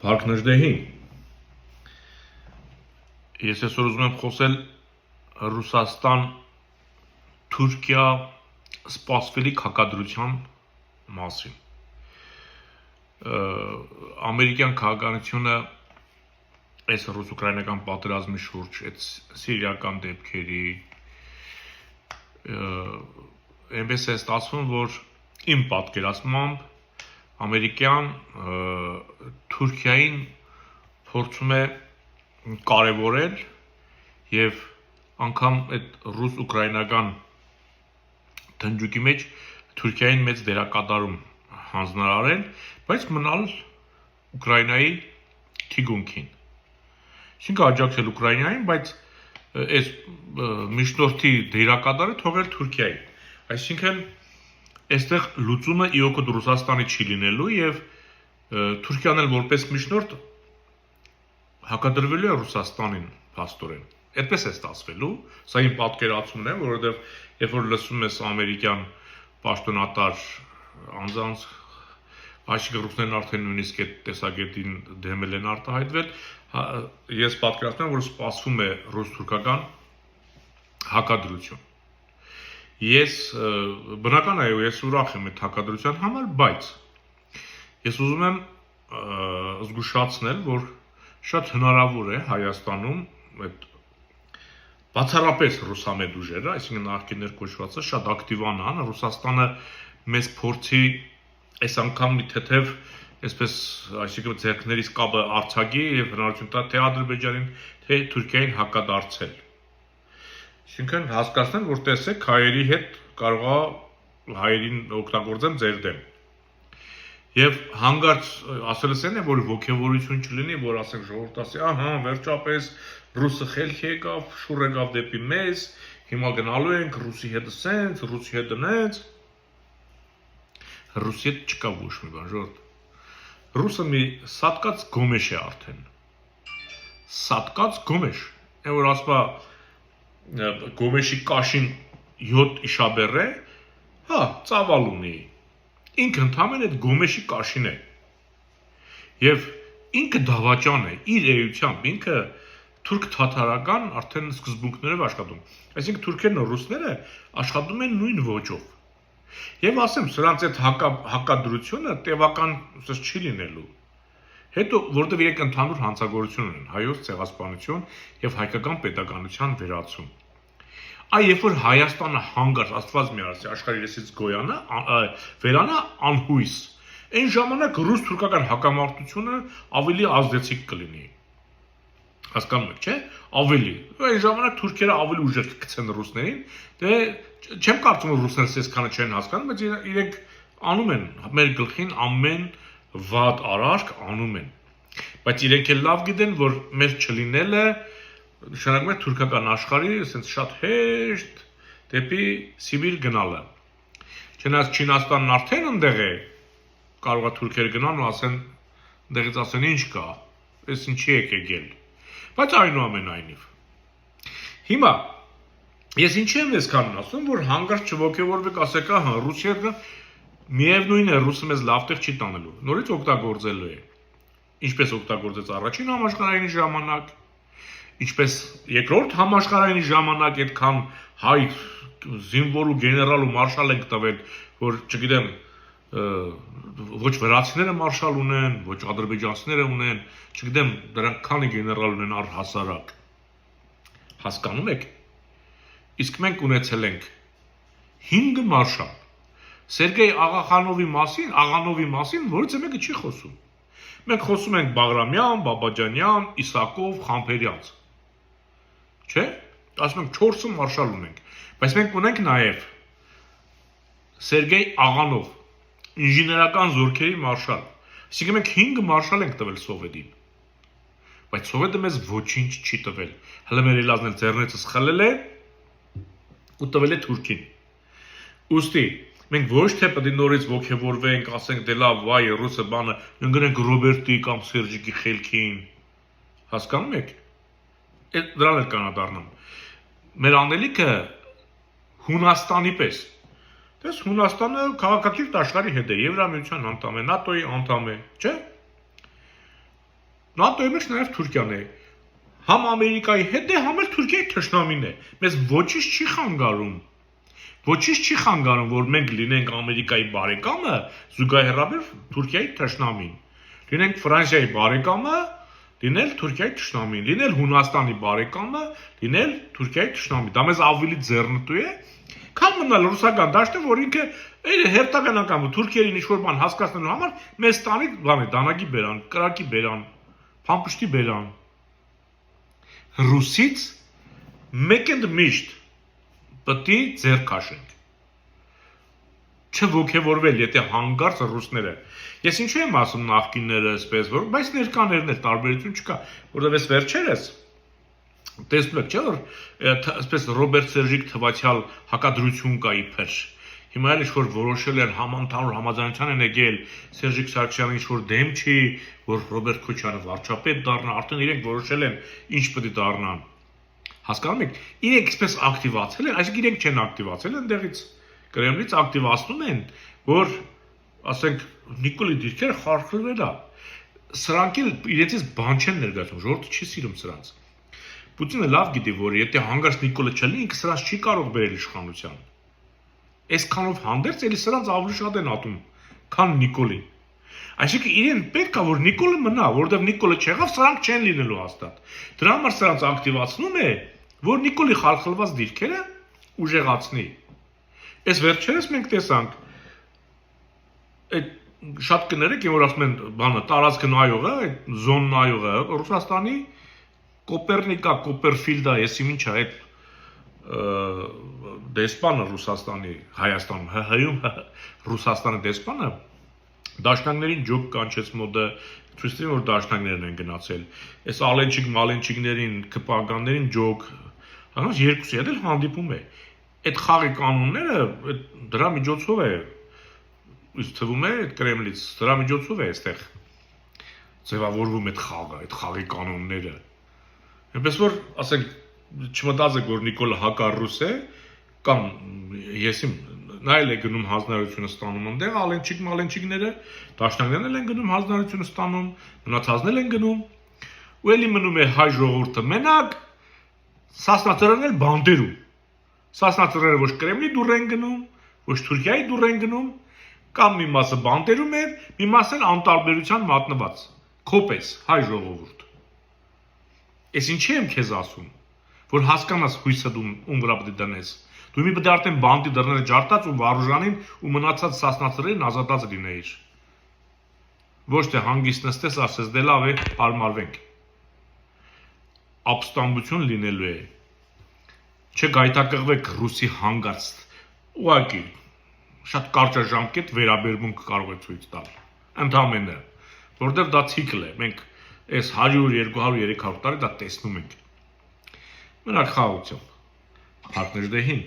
Փարքնժդեհին։ Ես այսօր ուզում եմ խոսել Ռուսաստան-Թուրքիա սպասվելիք հակադրության մասին։ Ամերիկյան քաղաքականությունը այս ռուս-ուկրաինական պատերազմի շուրջ, այդ սիրիական դեպքերի այնպես է ստացվում, որ իմ պատկերացմամբ ամերիկյան Թուրքիային փորձում է կարևորել եւ անգամ այդ ռուս-ուկրաինական դնջուկի մեջ Թուրքիային մեծ դերակատարում հանձնարարել, բայց մնալ Ուկրաինայի թիկունքին։ Այսինքն աջակցել Ուկրաինային, բայց այս միջնորդի դերակատարը թողել Թուրքիային։ Այսինքն այստեղ լուծումը իօքոտ Ռուսաստանի չի լինելու եւ Թուրքիան էլ որպես միջնորդ հակադրվելու է Ռուսաստանին փաստորեն։ Այդպես է ստացվելու, սա իմ պատկերացումն է, որովհետեւ երբ որ լսում ես ամերիկյան պաշտոնատար անձանց, այսինքն ռուսներն արդեն նույնիսկ այդ տեսակետին դեմել են արտահայտվել, ես պատկերացնում եմ, որ սպասվում է ռուս-թուրքական հակադրություն։ Ես բնական է, ես ուրախ եմ այդ հակադրության համար, բայց ես ուզում եմ զգուշացնել, որ շատ հնարավոր է Հայաստանում այդ բացառապես ռուսամետ ուժերը, այսինքն նախկիններ կոչվածը շատ ակտիվանան, Ռուսաստանը մեզ փորձի այս անգամ մի թեթև, այսպես, այսինքն ձեռքներից կապը արձակի եւ հնարավորություն տա թե Ադրբեջանին, թե Թուրքիային հակադարձել։ Այսինքն հասկացնեն, որ տեսեք հայերի հետ կարող է հայերին օգտագործեն ձեր դեմ։ Եվ հանգարց ասելս են է, որ ոգևորություն չլինի, որ ասենք ժողովուրդ ասի, ահա, վերջապես ռուսը խելք եկավ, շուռ եկավ դեպի մեզ, հիմա գնալու ենք ռուսի հետ սենց, ռուսի հետ նենց։ Ռուսի հետ չկա ոչ մի բան, ժողովուրդ։ Ռուսը մի սատկած գոմեշ է արդեն։ Սատկած գոմեշ։ Այն որ ասում է գոմեշի կաշին 7 իշաբեր է, հա, ծավալ ունի։ Ինքը ընդհանրապես այդ գոմեշի կաշին է։ Եվ ինքը դավաճան է, իր էությամբ, ինքը թուրք-թաթարական արդեն սկզբունքներով աշխատում։ Այսինքն թուրքերն ու ռուսները աշխատում են նույն ոճով։ Եվ ասեմ, սրանց այդ հակադրությունը տևական չի լինելու։ Հետո, որտեղ իրենք ընդհանուր հանցագործություն ունեն, հայոց ցեղասպանություն եւ հայկական պետականության վերացում։ Այ երբ որ Հայաստանը հանգարց Աստված մի արսի աշխարհի լեսից գոյանա, վերանա անհույս, այն ժամանակ ռուս-թուրքական հակամարտությունը ավելի ազդեցիկ կլինի։ Հասկանում եք, չէ՞։ Ավելի։ Այն ժամանակ թուրքերը ավելի ուժեղ կգցեն ռուսներին, դե չեմ կարծում որ ռուսները այսքանը չեն հասկանում, բայց իրենք անում են մեր գլխին ամեն վատ արարք անում են։ Բայց իրենք էլ լավ գիտեն, որ մեր չլինելը նշանակում է թուրքական աշխարհի այսպես շատ հեշտ դեպի Սիբիր գնալը։ Չնայած Չինաստանն արդեն ընդեղ է, կարող է թուրքերը գնան ու ասեն, ընդեղից ասեն ինչ կա, այս ինչի եք եկել։ Բայց այնուամենայնիվ։ Հիմա ես ինչի եմ այսքան ասում, որ հանգարց չոգևորվեք, ասեք, ահա, Ռուսիան միևնույն է, ռուսը մեզ լավ տեղ չի տանելու, նորից օգտագործելու է։ Ինչպես օգտագործեց առաջին համաշխարհային ժամանակ, ինչպես երկրորդ համաշխարհային ժամանակ այդքան հայ զինվոր ու գեներալ ու մարշալ ենք տվել, որ չգիտեմ, ոչ վրացիները մարշալ ունեն, ոչ ադրբեջանցիները ունեն, չգիտեմ, դրանք քանի գեներալ ունեն առհասարակ։ Հասկանում եք։ Իսկ մենք ունեցել ենք 5 մարշալ։ Սերգեյ Աղանովի մասին որից մեկը չի խոսում։ Մենք խոսում ենք Բաղրամյան, Բաբաջանյան, Իսակով, Խամփերյանց։ Չէ՞։ Ասում ենք 4 մարշալ ունենք, բայց մենք ունենք նաև Սերգեյ Աղանով, ինժեներական զորքերի մարշալ։ Այսինքն մենք 5 մարշալ ենք տվել սովետին։ Բայց սովետը մեզ ոչինչ չի տվել։ Հələ մեր ելազն էլ ձեռնեցս խլել է ու տվել է Թուրքին։ Ուստի մենք ոչ թե պետք է նորից ոգևորվենք, ասենք դե լավ, վայ, ռուսը բանը, ընկնենք Ռոբերտի կամ Սերժիկի խելքին։ Հասկանում եք։ Դրան էլ կանադառնամ։ Մեր անելիքը Հունաստանի պես։ Դες Հունաստանը քաղաքակիրթ աշխարհի հետ է, Եվրամիության անդամ է, ՆԱՏՕ-ի անդամ է, չէ՞։ ՆԱՏՕ-ի մեջ նաև Թուրքիան է։ Համ Ամերիկայի հետ է, համ էլ Թուրքիայի թշնամին է։ Մեզ ոչինչ չի խանգարում։ Ոչինչ չի խանգարում, որ մենք լինենք Ամերիկայի բարեկամը, զուգահեռաբար Թուրքիայի թշնամին։ Լինենք Ֆրանսիայի բարեկամը, լինել Թուրքիայի թշնամին, լինել Հունաստանի բարեկամը, լինել Թուրքիայի թշնամին։ Դա մեզ ավելի ձեռնտու է, քան մնալ ռուսական դաշտը, որ ինքը հերթականական թուրքերին ինչ-որ բան հասկացնելու համար մեզ տանի դանակի բերան, կրակի բերան, փամփշտի բերան։ Ռուսից մեկ ընդ միշտ պետք է ձեռ քաշենք։ Չոգևորվել, եթե հանգարց ռուսները։ Ես ինչու եմ ասում նախկինները այսպես, որ բայց ներկաներն էլ տարբերություն չկա, որովհետև այս վերջերս տեսնում եք, չէ՞ որ այսպես Ռոբերտ Սերժիկ թվացial հակադրություն կա իբր։ Հիմա էլ ինչ-որ որոշել են համընդհանուր համաձայնության են եկել Սերժիկ Սարգսյանը ինչ-որ դեմ չի, որ Ռոբերտ Քոչյանը վարչապետ դառնա, արդեն իրենք որոշել են ինչ պետք է դառնան։ Հասկանում եք, իրենք այսպես ակտիվացել են, այսինքն իրենք չեն ակտիվացել ընդեղից Կրեմլից ակտիվացնում են, որ ասենք Նիկոլի դիրքերը խարխլվել է։ Սրանք էլ իրենցից բան չեն ներկայացնում, ժողովուրդը չի սիրում սրանց։ Պուտինը լավ գիտի, որ եթե հանգարց Նիկոլը չլինի, ինքը սրանց չի կարող բերել իշխանության։ Այսքանով հանդերձ էլի սրանց ավելի շատ են ատում, քան Նիկոլին։ Այսինքն իրեն պետք է որ Նիկոլը մնա, որովհետև Նիկոլը չեղավ, սրանք չեն լինելու հաստատ։ Դրա համար սրանց ակտիվացնում է, որ Նիկոլի խալխլված դիրքերը ուժեղացնի։ Այս վերջերս մենք տեսանք այդ շատ կներեք, որ ասում են, բանը տարածքը նայողը, այդ զոն նայողը Ռուսաստանի Կոպերնիկա, Կոպերֆիլդա, եսի ինչ է այդ դեսպանը Ռուսաստանի, Հայաստանում, ՀՀ-ում Ռուսաստանի դեսպանը դաշնակներին ջոկ կանչեց մոդը, ցույց տվին որ դաշնակներն են գնացել։ Այս ալենչիկներին, կպականներին ջոկ, հենց երկուսի հետ էլ հանդիպում է։ Այդ խաղի կանոնները դրա միջոցով է, ինձ թվում է այդ Կրեմլից, դրա միջոցով է այստեղ ձևավորվում այդ խաղը, այդ խաղի կանոնները։ Այնպես որ, ասենք, չմտածեք, որ Նիկոլը հակառուս է, կամ եսիմ նայել է գնում հանձնարարությունը ստանում այնտեղ ալենչիկները, դաշնակներն են գնում հանձնարարությունը ստանում, մնացածն են գնում, ու էլի մնում է հայ ժողովուրդը մենակ, սասնածրերն էլ բանդերում։ Սասնածրերը ոչ Կրեմլի դուռ են գնում, ոչ Թուրքիայի դուռ են գնում, կամ մի մասը բանդերում էր, մի մասը անտարբերության մատնված, քոպես հայ ժողովուրդ։ Ես ինչի եմ քեզ ասում, որ հասկանաս հույսը դու ում վրա պետք է դնես։ Դու մի պետք է արդեն բանդի դռները ջարդած ու վարուժանին ու մնացած սասնածրերին ազատած լինեիր։ Ոչ թե հանգիստ նստես, ասես դե լավ է, հարմարվենք։ Ապստամբություն լինելու է։ Չգայթակղվեք ռուսի հանգարց։ Ուղղակի շատ կարճաժամկետ վերաբերմունք կարող է ցույց տալ։ Ընդհանրապես, որտեղ դա ցիկլ է, մենք այս 100, 200, 300 տարի դա տեսնում ենք։ Մնաք խաղաղությամբ։ Հարցներ դեհին։